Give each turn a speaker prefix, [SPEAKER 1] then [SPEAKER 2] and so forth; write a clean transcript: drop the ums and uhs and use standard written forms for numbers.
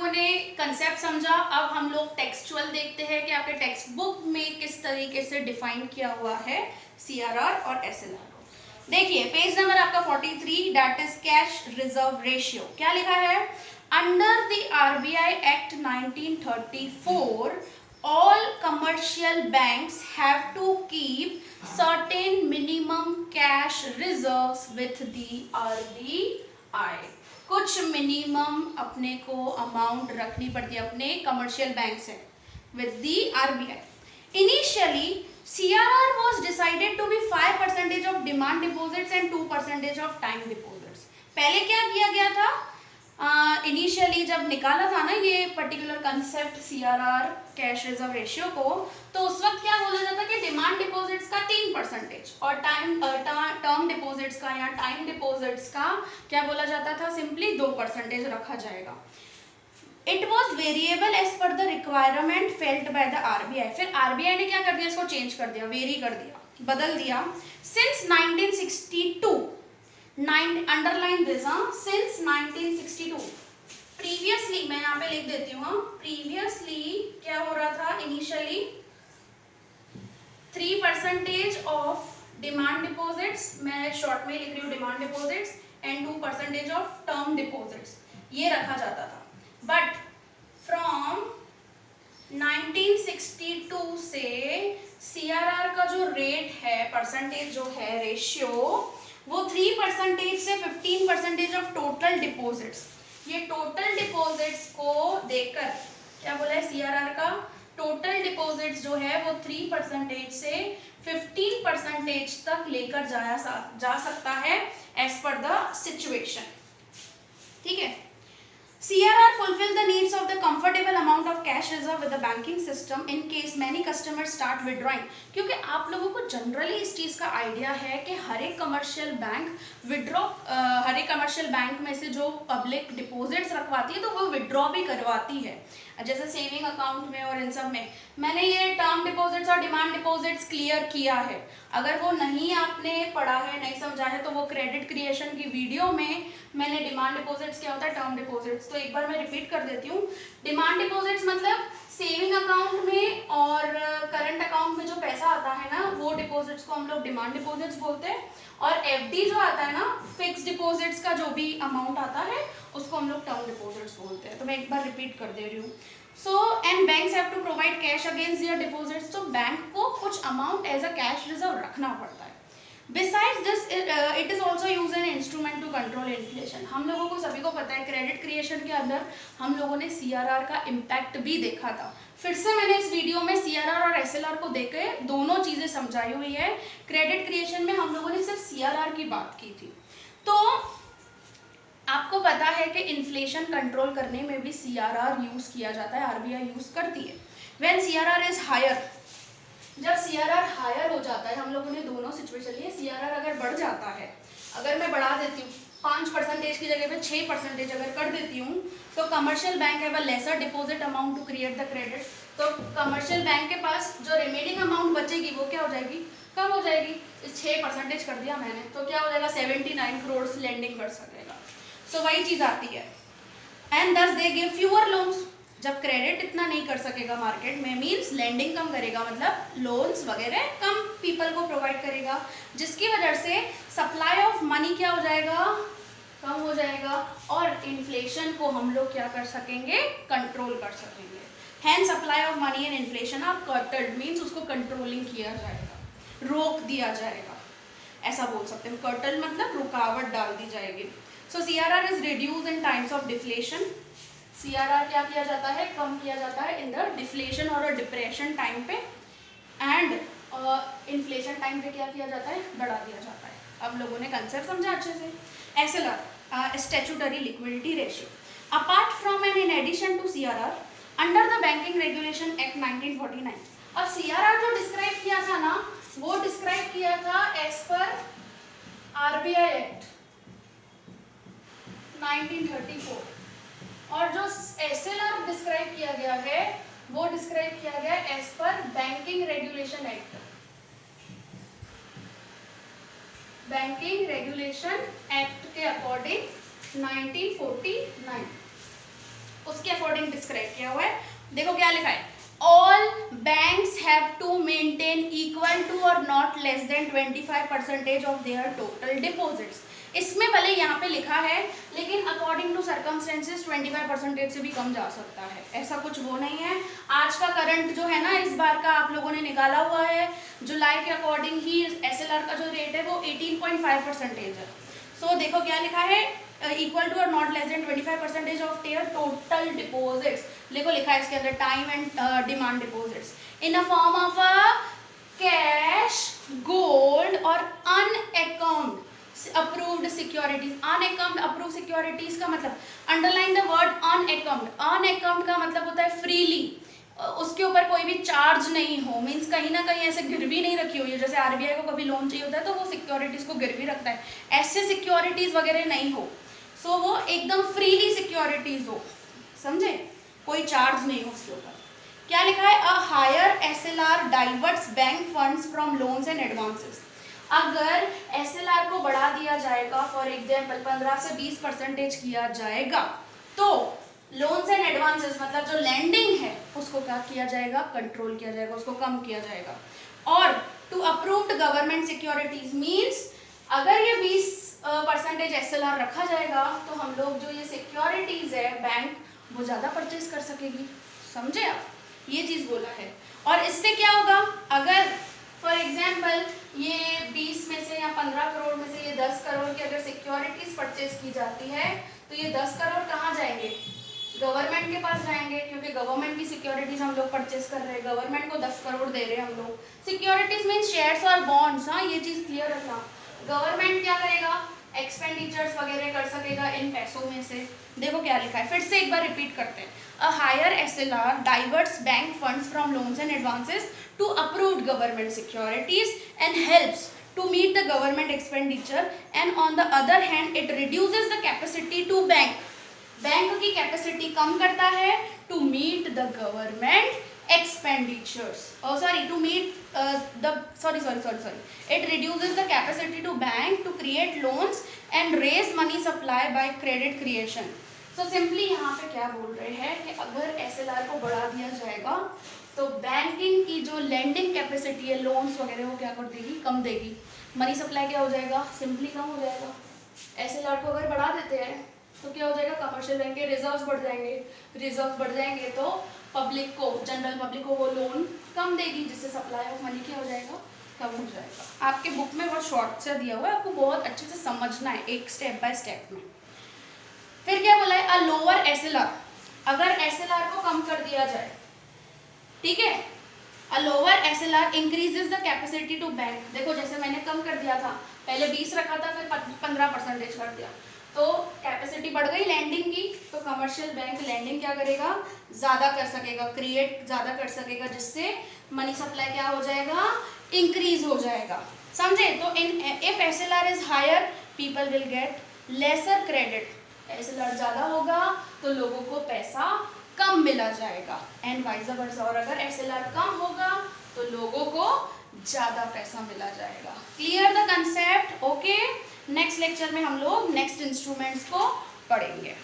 [SPEAKER 1] लोगों ने कंसेप्ट समझा। अब हम लोग टेक्सचुअल देखते हैं कि आपके टेक्स्ट बुक में किस तरीके से डिफाइन किया हुआ है सीआरआर और एसएलआर को। देखिए पेज नंबर आपका 43, that is cash reserve ratio. क्या लिखा है? Under the RBI act 1934 all commercial banks have to keep certain minimum cash reserves with the RBI। कुछ मिनिमम अपने को अमाउंट रखनी पड़ती है अपने कमर्शियल बैंक से with the RBI। Initially CRR was decided to be 5% of demand deposits and 2% of time deposits। पहले क्या किया गया था? इनिशियली जब निकाला था ना ये particular concept CRR cash reserve ratio को, तो उस वक्त क्या बोला जाता कि डिमांड डिपॉजिट्स का 3% और टर्म डिपॉजिट्स का या टाइम डिपॉजिट्स का क्या बोला जाता था? सिंपली 2% रखा जाएगा। It was variable as per the requirement felt by the RBI. फिर आरबीआई ने क्या कर दिया? इसको चेंज कर दिया, वेरी कर दिया, बदल दिया। Since 1962 underline this, since 1962। Previously मैं यहाँ पे लिख देती हूँ, प्रीवियसली क्या हो रहा था? इनिशियली 3% ऑफ डिमांड डिपॉजिट्स, मैं शॉर्ट में लिख रही हूँ demand deposits, and 2% of term deposits, ये रखा जाता था। बट फ्रॉम 1962 से सीआरआर का जो रेट है, परसेंटेज जो है, रेशियो, वो 3% से 15% ऑफ टोटल डिपॉजिट्स। ये टोटल डिपॉजिट्स को देखकर क्या बोला है सीआरआर का? टोटल डिपॉजिट्स जो है वो 3% से 15% तक लेकर जा सकता है एज पर द सिचुएशन। ठीक है। CRR fulfill the needs of the comfortable amount of cash reserve with the banking system in case many customers start withdrawing। क्योंकि आप लोगों को जनरली इस चीज़ का आइडिया है कि हर एक कमर्शियल बैंक में से जो पब्लिक डिपॉजिट्स रखवाती है तो वो विड्रॉ भी करवाती है, जैसे सेविंग अकाउंट में और इन सब में। मैंने ये टर्म डिपॉजिट्स और डिमांड डिपॉजिट्स क्लियर किया है, अगर वो नहीं आपने पढ़ा है, नहीं समझा है, तो वो क्रेडिट क्रिएशन की वीडियो में मैंने डिमांड डिपॉजिट्स क्या होता है, टर्म डिपॉजिट्स, तो एक बार मैं रिपीट कर देती हूँ। डिमांड डिपॉजिट्स मतलब सेविंग अकाउंट में और करंट अकाउंट में जो पैसा आता है ना, वो डिपॉजिट्स को हम लोग डिमांड डिपॉजिट्स बोलते हैं। और एफडी जो आता है ना, फिक्स डिपॉजिट्स का जो भी अमाउंट आता है, उसको हम लोग टर्म डिपॉजिट्स बोलते हैं। तो मैं एक बार रिपीट कर दे रही हूँ। So and banks have to provide cash against their deposits. तो बैंक को कुछ amount as a cash reserve रखना पड़ता है। Besides this, it is also used an instrument to control inflation। हम लोगों को सभी को पता है क्रेडिट क्रिएशन के अंदर हम लोगों ने सीआरआर का इम्पैक्ट भी देखा था। फिर से मैंने इस वीडियो में सीआरआर और एसएलआर को देके दोनों चीज़ें समझाई हुई है। क्रेडिट क्रिएशन में हम लोगों ने सिर्फ सीआरआर की बात की थी। तो आपको पता है कि इन्फ्लेशन कंट्रोल करने में भी सीआरआर यूज़ किया जाता है, आरबीआई यूज़ करती है। व्हेन सीआरआर इज हायर, जब सीआरआर हायर हो जाता है, हम लोगों ने दोनों सिचुएशन लिए। सीआरआर अगर बढ़ जाता है, अगर मैं बढ़ा देती हूँ 5% की जगह पे 6% अगर कर देती हूँ, तो commercial bank have a lesser deposit amount to create the credit. तो कमर्शियल बैंक के पास जो रिमेनिंग अमाउंट बचेगी वो क्या हो जाएगी? कम हो जाएगी। 6% कर दिया मैंने, तो क्या हो जाएगा? 79 करोड़ लेंडिंग कर सकेगा। सो वही चीज़ आती है। एंड दस दे गिव फ्यूअर लोन्स। जब क्रेडिट इतना नहीं कर सकेगा मार्केट में, मीन्स लेंडिंग कम करेगा, मतलब लोन्स वगैरह कम पीपल को प्रोवाइड करेगा, जिसकी वजह से सप्लाई ऑफ मनी क्या हो जाएगा? कम हो जाएगा। और इन्फ्लेशन को हम लोग क्या कर सकेंगे? कंट्रोल कर सकेंगे। And supply of money and inflation are curtailed, means उसको कंट्रोलिंग किया जाएगा, रोक दिया जाएगा, ऐसा बोल सकते हैं। कर्टल मतलब रुकावट डाल दी जाएगी। So CRR is reduce in times of deflation. CRR क्या किया जाता है? कम किया जाता है इन द डिफ्लेशन और डिप्रेशन टाइम पे, एंड इन्फ्लेशन टाइम पे क्या किया जाता है? बढ़ा दिया जाता है। अब लोगों ने कंसेप्ट समझा अच्छे से। SLR, statutory liquidity ratio. Apart from and in addition to CRR, under the banking regulation act 1949। अब सीआरआर जो डिस्क्राइब किया था ना, वो डिस्क्राइब किया था एज पर आरबीआई एक्ट 1934, और जो एसएलआर डिस्क्राइब किया गया है वो डिस्क्राइब किया गया as per banking regulation act, banking regulation act के अकॉर्डिंग 1949। उसके उसके अकॉर्डिंग डिस्क्राइब किया हुआ है। देखो क्या लिखा है, all banks have to maintain equal to or not less than 25% of their total deposits. इसमें भले यहाँ पे लिखा है लेकिन अकॉर्डिंग टू सर्कमस्टेंसेस 25% से भी कम जा सकता है, ऐसा कुछ वो नहीं है। आज का करंट जो है ना, इस बार का आप लोगों ने निकाला हुआ है, जुलाई के अकॉर्डिंग ही एसएलआर का जो रेट है वो 18.5% है। सो देखो क्या लिखा है, equal to or not less than 25% of their total deposits. देखो लिखा है इसके अंदर time and demand deposits in a form of a cash, gold और अनअकाउंट अप्रूव्ड सिक्योरिटीज। अनअकाउंट अप्रूव सिक्योरिटीज का मतलब, अंडरलाइन द वर्ड अनअकाउंट। अनअकाउंट का मतलब होता है फ्रीली, उसके ऊपर कोई भी चार्ज नहीं हो, मीन्स कहीं ना कहीं ऐसे गिरवी नहीं रखी हुई है। जैसे आरबीआई को कभी लोन चाहिए होता है तो वो सिक्योरिटीज को गिरवी रखता है, ऐसे सिक्योरिटीज वगैरह नहीं हो। सो वो एकदम फ्रीली सिक्योरिटीज हो, समझे, कोई चार्ज नहीं हो उसके ऊपर। क्या लिखा है, a higher SLR diverts bank funds from loans and advances. अगर एसएलआर को बढ़ा दिया जाएगा, फॉर एग्जाम्पल 15 से 20% किया जाएगा, तो लोन्स एंड एडवांसेस मतलब जो लैंडिंग है उसको क्या किया जाएगा, कंट्रोल किया जाएगा, उसको कम किया जाएगा। और to approved government securities means अगर ये 20% एसएलआर रखा जाएगा तो हम लोग जो ये सिक्योरिटीज है बैंक वो ज़्यादा परचेज कर सकेगी, समझे आप, ये चीज़ बोला है। और इससे क्या होगा, अगर फॉर एग्जाम्पल ये 20 में से या 15 करोड़ में से ये 10 करोड़ की अगर सिक्योरिटीज परचेज की जाती है तो ये 10 करोड़ कहाँ जाएंगे, गवर्नमेंट के पास जाएंगे, क्योंकि गवर्नमेंट की सिक्योरिटीज हम लोग परचेज कर रहे हैं, गवर्नमेंट को 10 करोड़ दे रहे हैं हम लोग। सिक्योरिटीज मीन शेयर्स और बॉन्ड्स, हाँ ये चीज़ क्लियर रखना। गवर्नमेंट क्या करेगा, एक्सपेंडिचर्स वगैरह कर सकेगा इन पैसों में से। देखो क्या लिखा है, फिर से एक बार रिपीट करते हैं, a higher SLR diverts bank funds from loans and advances to approved government securities and helps to meet the government expenditure, and on the other hand it reduces the capacity to bank की capacity कम करता है to meet the government expenditures, to meet it reduces the capacity to bank to create loans and raise money supply by credit creation। so simply यहाँ पे क्या बोल रहे हैं कि अगर एसएलआर को बढ़ा दिया जाएगा तो बैंकिंग की जो लेंडिंग कैपेसिटी है, लोन्स वगैरह, वो क्या कर देगी, कम देगी, मनी सप्लाई क्या हो जाएगा, सिंपली कम हो जाएगा। एसएलआर को अगर बढ़ा देते हैं तो क्या हो जाएगा, कमर्शियल बैंक के रिजर्व्स बढ़ जाएंगे, रिजर्व्स बढ़ जाएंगे तो पब्लिक को, जनरल पब्लिक को वो लोन कम देगी, जिससे सप्लाई ऑफ मनी क्या हो जाएगा, कम हो जाएगा। आपके बुक में बहुत शॉर्ट से दिया हुआ है, आपको बहुत अच्छे से समझना है एक स्टेप बाय स्टेप में। फिर क्या बोला है, अ लोअर एसएलआर, अगर एसएलआर को कम कर दिया जाए, ठीक है, a lower SLR increases the capacity to bank. देखो जैसे मैंने कम कर दिया था, पहले 20 रखा था फिर 15% कर दिया, तो कैपेसिटी बढ़ गई लैंडिंग की, तो कमर्शियल बैंक लैंडिंग क्या करेगा, ज़्यादा कर सकेगा, क्रिएट ज़्यादा कर सकेगा, जिससे मनी सप्लाई क्या हो जाएगा, इंक्रीज हो जाएगा, समझे। तो if SLR is higher people will get lesser credit, SLR ज़्यादा होगा तो लोगों को पैसा कम मिला जाएगा, एंड वाइस वर्सा। और अगर एसएलआर कम होगा तो लोगों को ज़्यादा पैसा मिला जाएगा। Clear the concept, okay. Next lecture में हम लोग नेक्स्ट इंस्ट्रूमेंट्स को पढ़ेंगे।